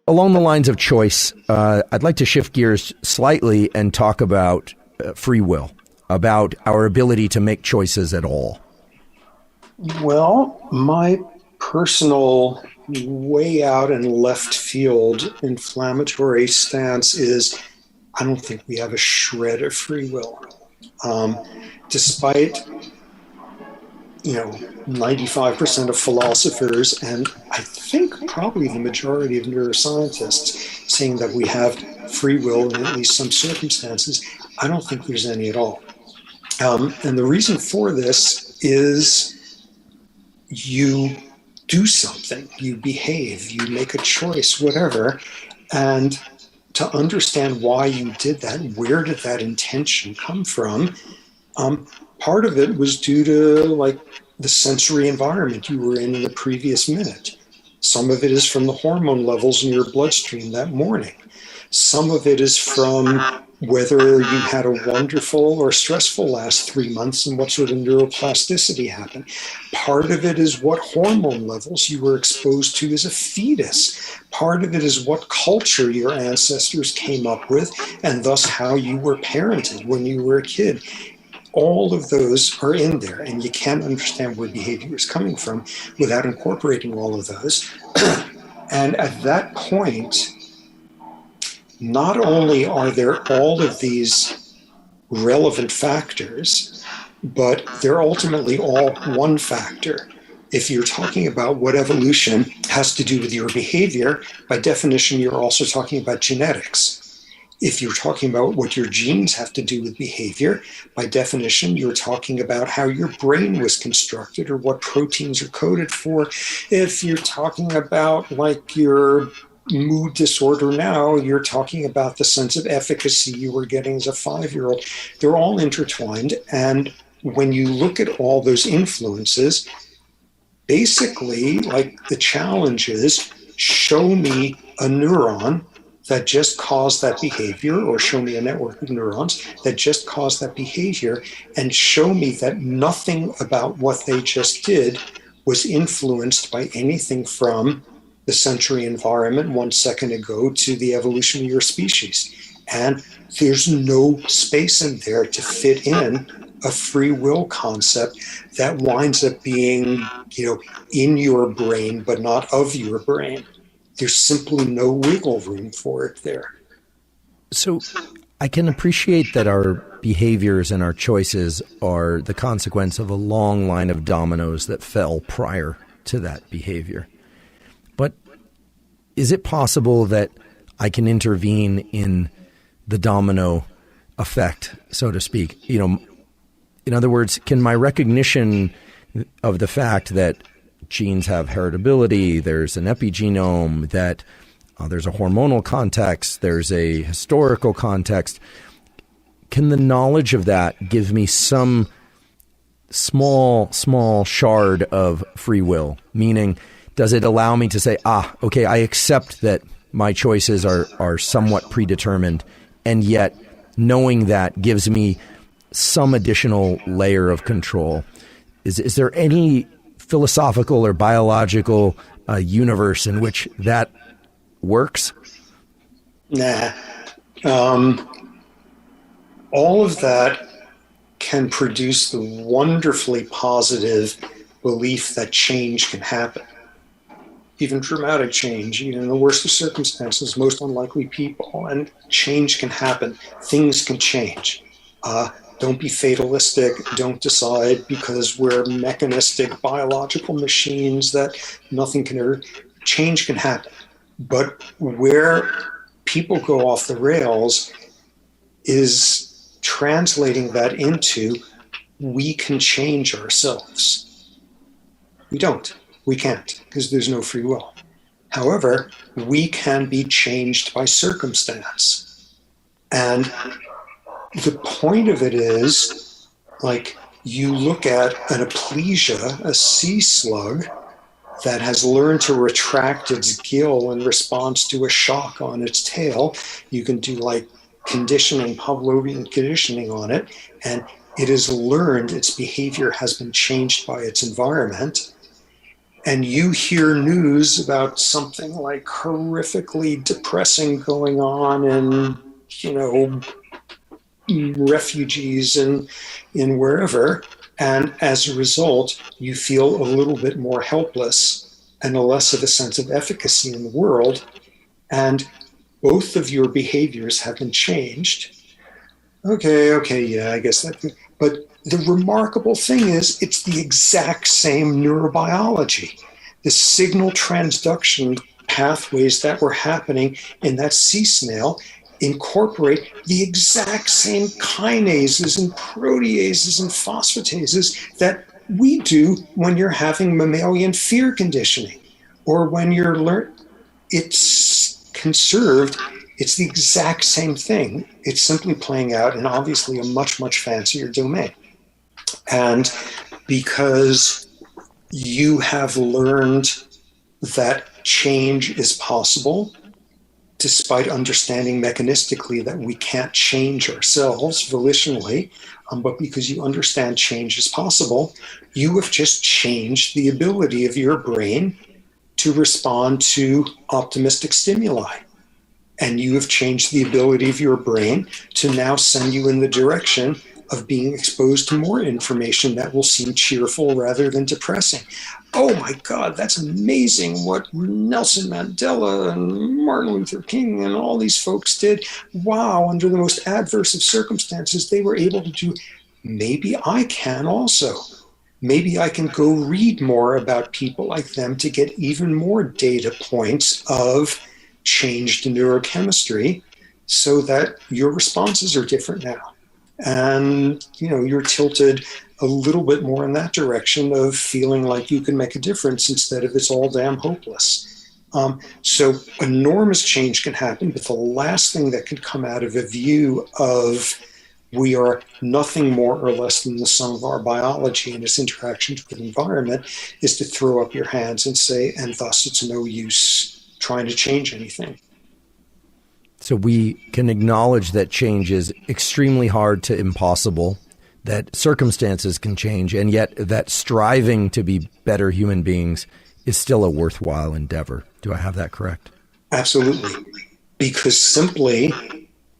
along the lines of choice, I'd like to shift gears slightly and talk about free will, about our ability to make choices at all. Well, my personal way out and left field inflammatory stance is I don't think we have a shred of free will. Despite 95% of philosophers, and I think probably the majority of neuroscientists, saying that we have free will in at least some circumstances, I don't think there's any at all. And the reason for this is you do something, you behave, you make a choice, whatever, and to understand why you did that, where did that intention come from, part of it was due to the sensory environment you were in the previous minute. Some of it is from the hormone levels in your bloodstream that morning. Some of it is from whether you had a wonderful or stressful last 3 months and what sort of neuroplasticity happened. Part of it is what hormone levels you were exposed to as a fetus. Part of it is what culture your ancestors came up with and thus how you were parented when you were a kid. All of those are in there, and you can't understand where behavior is coming from without incorporating all of those. And at that point, not only are there all of these relevant factors, but they're ultimately all one factor. If you're talking about what evolution has to do with your behavior, by definition, you're also talking about genetics. If you're talking about what your genes have to do with behavior, by definition, you're talking about how your brain was constructed or what proteins are coded for. If you're talking about your mood disorder now, you're talking about the sense of efficacy you were getting as a 5-year-old. They're all intertwined. And when you look at all those influences, basically, the challenge is show me a neuron that just caused that behavior, or show me a network of neurons that just caused that behavior, and show me that nothing about what they just did was influenced by anything from the sensory environment 1 second ago to the evolution of your species. And there's no space in there to fit in a free will concept that winds up being, in your brain, but not of your brain. There's simply no wiggle room for it there. So I can appreciate that our behaviors and our choices are the consequence of a long line of dominoes that fell prior to that behavior. But is it possible that I can intervene in the domino effect, so to speak? In other words, can my recognition of the fact that genes have heritability, there's an epigenome, that there's a hormonal context, there's a historical context, can the knowledge of that give me some small shard of free will? Meaning, does it allow me to say, okay, I accept that my choices are somewhat predetermined, and yet knowing that gives me some additional layer of control? Is there any philosophical or biological universe in which that works? Nah. All of that can produce the wonderfully positive belief that change can happen. Even dramatic change, even in the worst of circumstances, most unlikely people, and change can happen. Things can change. Don't be fatalistic. Don't decide because we're mechanistic biological machines that nothing can ever. Change can happen. But where people go off the rails is translating that into we can change ourselves. We don't. We can't because there's no free will. However, we can be changed by circumstance. And the point of it is, you look at an aplysia, a sea slug, that has learned to retract its gill in response to a shock on its tail. You can do conditioning, Pavlovian conditioning on it, and it has learned its behavior has been changed by its environment. and you hear news about something like horrifically depressing going on in, refugees in wherever, and as a result, you feel a little bit more helpless and a less of a sense of efficacy in the world, and both of your behaviors have been changed. Okay, yeah, I guess that. But the remarkable thing is, it's the exact same neurobiology. The signal transduction pathways that were happening in that sea snail incorporate the exact same kinases and proteases and phosphatases that we do when you're having mammalian fear conditioning, or when you're it's conserved. It's the exact same thing. It's simply playing out in obviously a much, much fancier domain. And because you have learned that change is possible, despite understanding mechanistically that we can't change ourselves volitionally, but because you understand change is possible, you have just changed the ability of your brain to respond to optimistic stimuli. And you have changed the ability of your brain to now send you in the direction of being exposed to more information that will seem cheerful rather than depressing. Oh my God, that's amazing what Nelson Mandela and Martin Luther King and all these folks did. Wow, under the most adverse of circumstances, they were able to do. Maybe I can also. Maybe I can go read more about people like them to get even more data points of changed neurochemistry so that your responses are different now. And, you're tilted a little bit more in that direction of feeling like you can make a difference instead of it's all damn hopeless. So enormous change can happen, but the last thing that can come out of a view of we are nothing more or less than the sum of our biology and its interactions with the environment is to throw up your hands and say, and thus it's no use trying to change anything. So we can acknowledge that change is extremely hard to impossible, that circumstances can change, and yet that striving to be better human beings is still a worthwhile endeavor. Do I have that correct? Absolutely. Because simply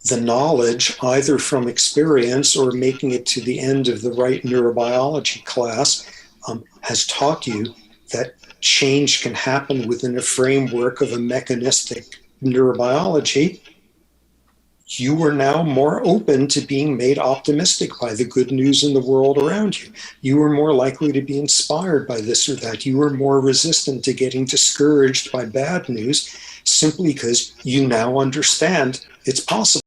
the knowledge, either from experience or making it to the end of the right neurobiology class, has taught you that change can happen within a framework of a mechanistic neurobiology. You are now more open to being made optimistic by the good news in the world around you. You are more likely to be inspired by this or that. You are more resistant to getting discouraged by bad news simply because you now understand it's possible.